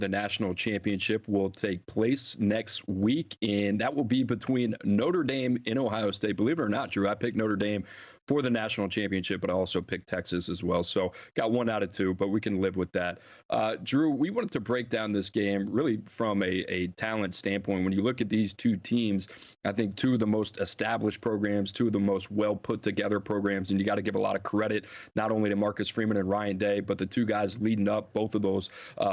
The national championship will take place next week, and that will be between Notre Dame and Ohio State. Believe it or not, Drew, I picked Notre Dame for the national championship, but I also picked Texas as well. So got 1 out of 2, but we can live with that. Drew, we wanted to break down this game really from a talent standpoint. When you look at these two teams, I think two of the most established programs, two of the most well put together programs, and you got to give a lot of credit not only to Marcus Freeman and Ryan Day, but the two guys leading up both of those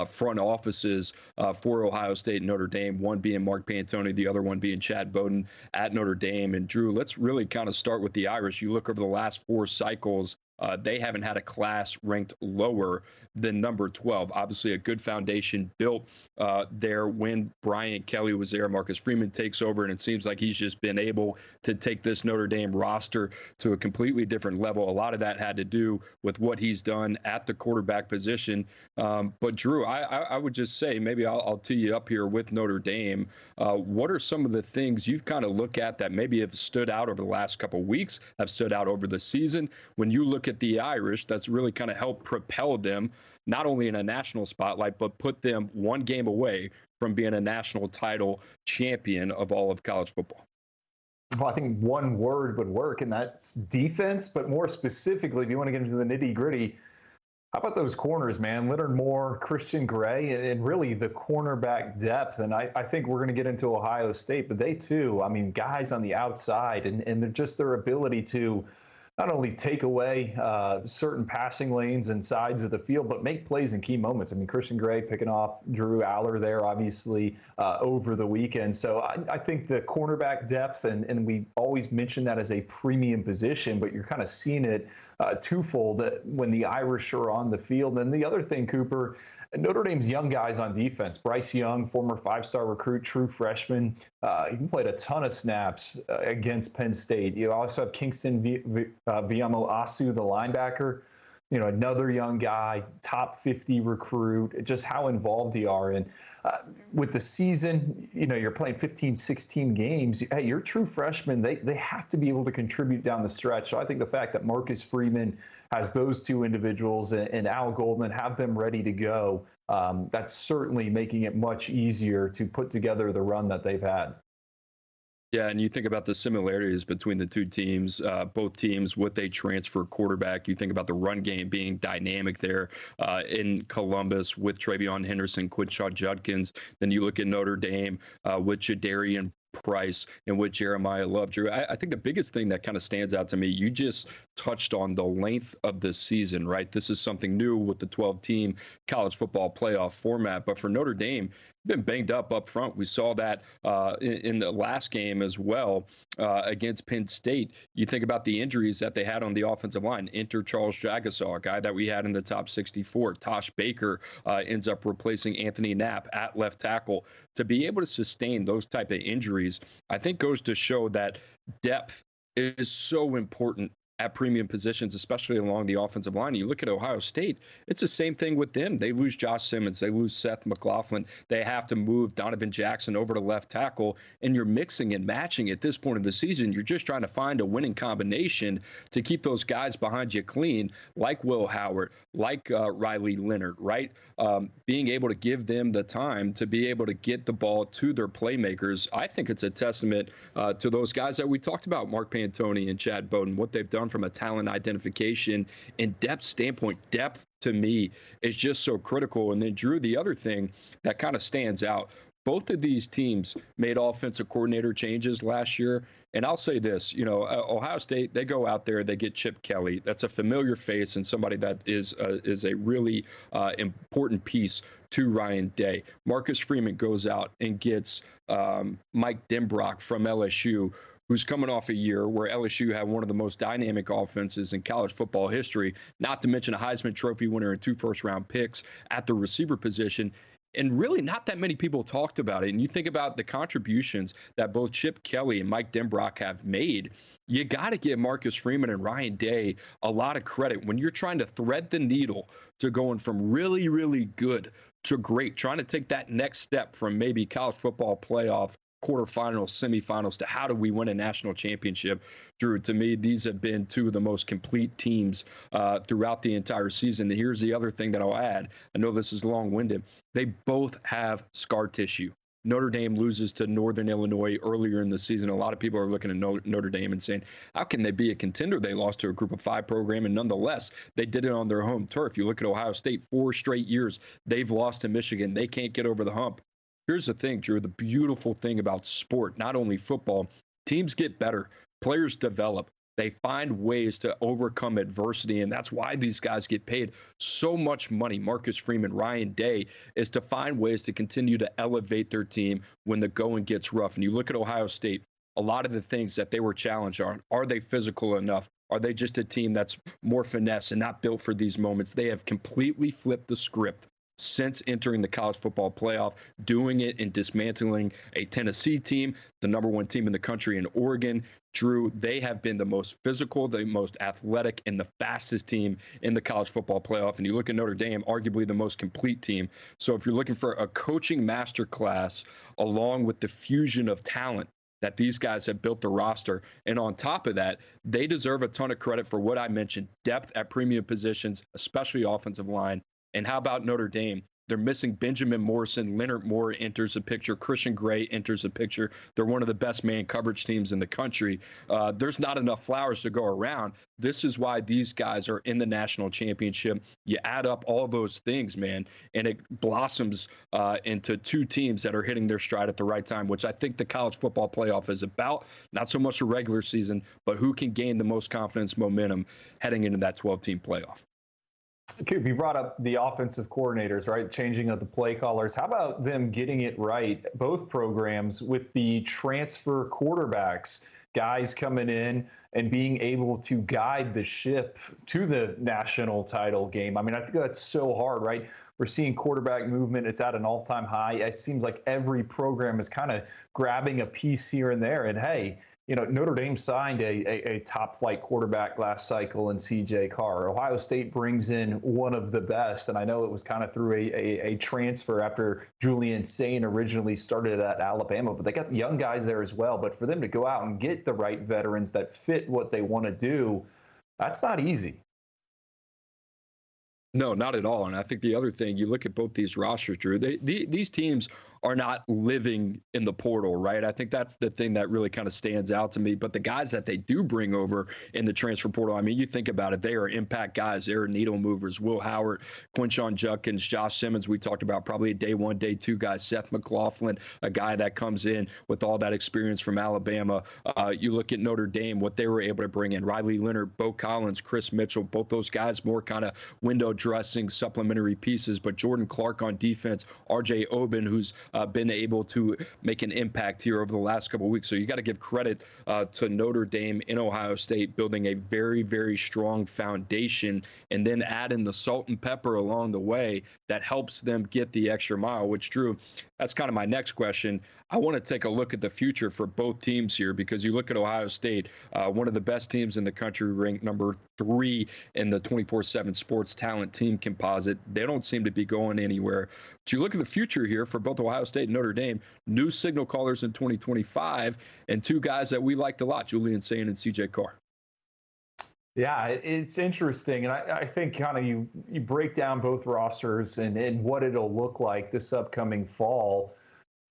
front offices for Ohio State and Notre Dame, one being Mark Pantoni, the other one being Chad Bowden at Notre Dame. And Drew, let's really kind of start with the Irish. You look over the last 4 cycles, they haven't had a class ranked lower than number 12. Obviously, a good foundation built there when Brian Kelly was there. Marcus Freeman takes over, and it seems like he's just been able to take this Notre Dame roster to a completely different level. A lot of that had to do with what he's done at the quarterback position. But, Drew, I would just say, maybe I'll tee you up here with Notre Dame. What are some of the things you've kind of looked at that maybe have stood out over the last couple of weeks, have stood out over the season? When you look at the Irish, that's really kind of helped propel them not only in a national spotlight, but put them one game away from being a national title champion of all of college football. Well, I think one word would work, and that's defense. But more specifically, if you want to get into the nitty gritty, how about those corners, man? Leonard Moore, Christian Gray, and really the cornerback depth. And I think we're going to get into Ohio State, but they too, I mean, guys on the outside and they're just their ability to not only take away certain passing lanes and sides of the field, but make plays in key moments. I mean, Christian Gray picking off Drew Aller there, obviously, over the weekend. So I think the cornerback depth, and we always mention that as a premium position, but you're kind of seeing it twofold when the Irish are on the field. And the other thing, Cooper, Notre Dame's young guys on defense. Bryce Young, former 5-star recruit, true freshman. He played a ton of snaps against Penn State. You also have Kingston Viamo-Asu, the linebacker. You know, another young guy, top 50 recruit, just how involved they are. And with the season, you know, you're playing 15, 16 games. Hey, you're true freshmen. They have to be able to contribute down the stretch. So I think the fact that Marcus Freeman has those two individuals and Al Goldman have them ready to go, that's certainly making it much easier to put together the run that they've had. Yeah, and you think about the similarities between the two teams, both teams with a transfer quarterback. You think about the run game being dynamic there in Columbus with Travion Henderson, Quinshon Judkins. Then you look at Notre Dame with Jadarian Price and with Jeremiah Love. Drew, I think the biggest thing that kind of stands out to me, you just touched on the length of the season, right? This is something new with the 12-team college football playoff format. But for Notre Dame, been banged up front. We saw that in the last game as well against Penn State. You think about the injuries that they had on the offensive line. Enter Charles Jagasaw, a guy that we had in the top 64. Tosh Baker ends up replacing Anthony Knapp at left tackle. To be able to sustain those type of injuries, I think goes to show that depth is so important at premium positions, especially along the offensive line. You look at Ohio State, it's the same thing with them. They lose Josh Simmons. They lose Seth McLaughlin. They have to move Donovan Jackson over to left tackle, and you're mixing and matching at this point of the season. You're just trying to find a winning combination to keep those guys behind you clean, like Will Howard, like Riley Leonard, right? Being able to give them the time to be able to get the ball to their playmakers. I think it's a testament to those guys that we talked about, Mark Pantoni and Chad Bowden, what they've done from a talent identification and depth standpoint. Depth to me is just so critical. And then, Drew, the other thing that kind of stands out, both of these teams made offensive coordinator changes last year. And I'll say this, you know, Ohio State, they go out there, they get Chip Kelly. That's a familiar face and somebody that is a really important piece to Ryan Day. Marcus Freeman goes out and gets Mike Denbrock from LSU, who's coming off a year where LSU had one of the most dynamic offenses in college football history, not to mention a Heisman Trophy winner and 2 first-round picks at the receiver position. And really not that many people talked about it. And you think about the contributions that both Chip Kelly and Mike Denbrock have made. You got to give Marcus Freeman and Ryan Day a lot of credit when you're trying to thread the needle to going from really, really good to great, trying to take that next step from maybe college football playoff quarterfinals, semifinals to how do we win a national championship. Drew, to me, these have been two of the most complete teams throughout the entire season. And here's the other thing that I'll add. I know this is long-winded. They both have scar tissue. Notre Dame loses to Northern Illinois earlier in the season. A lot of people are looking at Notre Dame and saying, how can they be a contender? They lost to a Group of 5 program, and nonetheless, they did it on their home turf. You look at Ohio State, 4 straight years, they've lost to Michigan. They can't get over the hump. Here's the thing, Drew, the beautiful thing about sport, not only football, teams get better, players develop. They find ways to overcome adversity, and that's why these guys get paid so much money. Marcus Freeman, Ryan Day, is to find ways to continue to elevate their team when the going gets rough. And you look at Ohio State, a lot of the things that they were challenged on, are they physical enough? Are they just a team that's more finesse and not built for these moments? They have completely flipped the script since entering the college football playoff, doing it and dismantling a Tennessee team, the #1 team in the country in Oregon. Drew, they have been the most physical, the most athletic, and the fastest team in the college football playoff. And you look at Notre Dame, arguably the most complete team. So if you're looking for a coaching masterclass along with the fusion of talent that these guys have built the roster, and on top of that, they deserve a ton of credit for what I mentioned, depth at premium positions, especially offensive line. And how about Notre Dame? They're missing Benjamin Morrison. Leonard Moore enters the picture. Christian Gray enters the picture. They're one of the best man coverage teams in the country. There's not enough flowers to go around. This is why these guys are in the national championship. You add up all those things, man, and it blossoms into two teams that are hitting their stride at the right time, which I think the college football playoff is about. Not so much the regular season, but who can gain the most confidence, momentum heading into that 12-team playoff. Coop, you brought up the offensive coordinators, right? Changing of the play callers. How about them getting it right, both programs, with the transfer quarterbacks, guys coming in and being able to guide the ship to the national title game? I mean, I think that's so hard, right? We're seeing quarterback movement. It's at an all-time high. It seems like every program is kind of grabbing a piece here and there. And hey, you know, Notre Dame signed a top-flight quarterback last cycle in C.J. Carr. Ohio State brings in one of the best, and I know it was kind of through a transfer after Julian Sain originally started at Alabama, but they got young guys there as well. But for them to go out and get the right veterans that fit what they want to do, that's not easy. No, not at all. And I think the other thing, you look at both these rosters, Drew, these teams are not living in the portal, right? I think that's the thing that really kind of stands out to me. But the guys that they do bring over in the transfer portal, I mean, you think about it, they are impact guys. They are needle movers. Will Howard, Quinshon Judkins, Josh Simmons, we talked about, probably a day 1, day 2 guy. Seth McLaughlin, a guy that comes in with all that experience from Alabama. You look at Notre Dame, what they were able to bring in. Riley Leonard, Bo Collins, Chris Mitchell, both those guys more kind of window dressing, supplementary pieces. But Jordan Clark on defense, R.J. Oben, who's been able to make an impact here over the last couple of weeks. So you got to give credit to Notre Dame and Ohio State building a very, very strong foundation, and then add in the salt and pepper along the way that helps them get the extra mile, which, Drew, that's kind of my next question. I want to take a look at the future for both teams here, because you look at Ohio State, one of the best teams in the country, ranked number 3 in the 24/7 Sports Talent Team Composite. They don't seem to be going anywhere. But you look at the future here for both Ohio State and Notre Dame, new signal callers in 2025, and 2 guys that we liked a lot, Julian Sain and C.J. Carr. Yeah, it's interesting. And I think kind of you break down both rosters and what it'll look like this upcoming fall.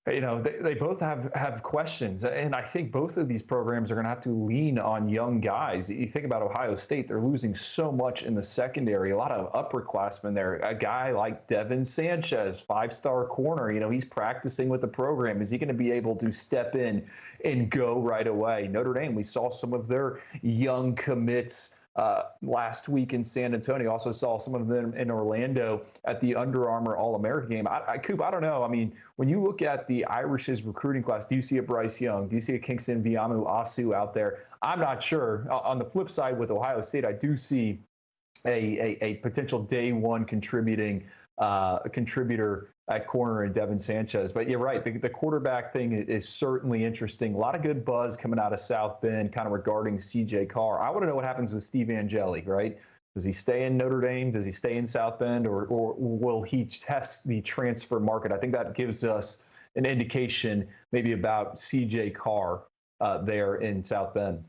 You know, they both have questions. And I think both of these programs are going to have to lean on young guys. You think about Ohio State, they're losing so much in the secondary, a lot of upperclassmen there. A guy like Devin Sanchez, 5-star corner, you know, he's practicing with the program. Is he going to be able to step in and go right away? Notre Dame, we saw some of their young commits last week in San Antonio. Also saw some of them in Orlando at the Under Armour All-American game. Coop, I don't know. I mean, when you look at the Irish's recruiting class, do you see a Bryce Young? Do you see a Kingston Viamu Asu out there? I'm not sure. On the flip side, with Ohio State, I do see a potential day 1 contributor at corner in Devin Sanchez. But you're right, the quarterback thing is certainly interesting. A lot of good buzz coming out of South Bend kind of regarding C.J. Carr. I want to know what happens with Steve Angeli, right? Does he stay in Notre Dame? Does he stay in South Bend? Or will he test the transfer market? I think that gives us an indication maybe about CJ Carr there in South Bend.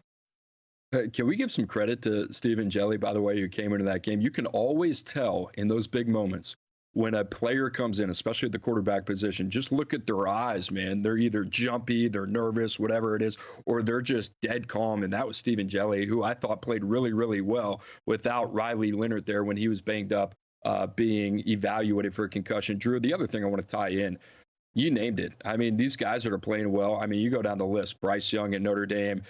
Can we give some credit to Stephen Jelly, by the way, who came into that game? You can always tell in those big moments when a player comes in, especially at the quarterback position. Just look at their eyes, man. They're either jumpy, they're nervous, whatever it is, or they're just dead calm. And that was Stephen Jelly, who I thought played really, really well without Riley Leonard there when he was banged up, being evaluated for a concussion. Drew, the other thing I want to tie in, you named it. I mean, these guys that are playing well, I mean, you go down the list. Bryce Young at Notre Dame,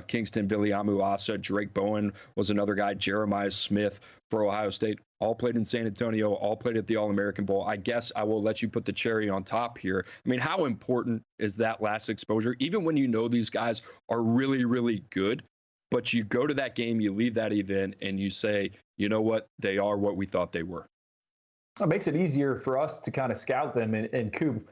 Kingston Viliamu-Asa, Drake Bowen was another guy, Jeremiah Smith for Ohio State, all played in San Antonio, all played at the All-American Bowl. I guess I will let you put the cherry on top here. I mean, how important is that last exposure? Even when you know these guys are really, really good, but you go to that game, you leave that event, and you say, you know what, they are what we thought they were. It makes it easier for us to kind of scout them. And Coop,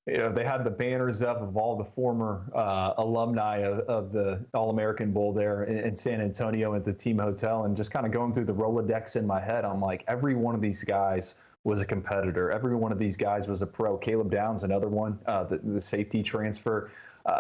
they had the banners up of all the former alumni of the All-American Bowl there in San Antonio at the team hotel, and just kind of going through the Rolodex in my head. I'm like, every one of these guys was a competitor. Every one of these guys was a pro. Caleb Downs, another one, the safety transfer.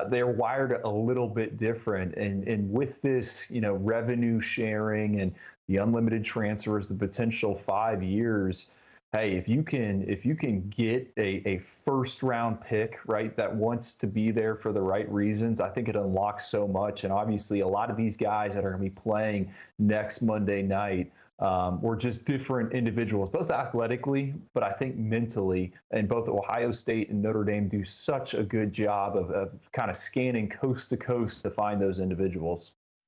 They're wired a little bit different. And with this, revenue sharing and the unlimited transfers, the potential 5 years, hey, if you can get a first round pick, right, that wants to be there for the right reasons, I think it unlocks so much. And obviously, a lot of these guys that are going to be playing next Monday night were just different individuals, both athletically, but I think mentally. And both Ohio State and Notre Dame do such a good job of kind of scanning coast to coast to find those individuals.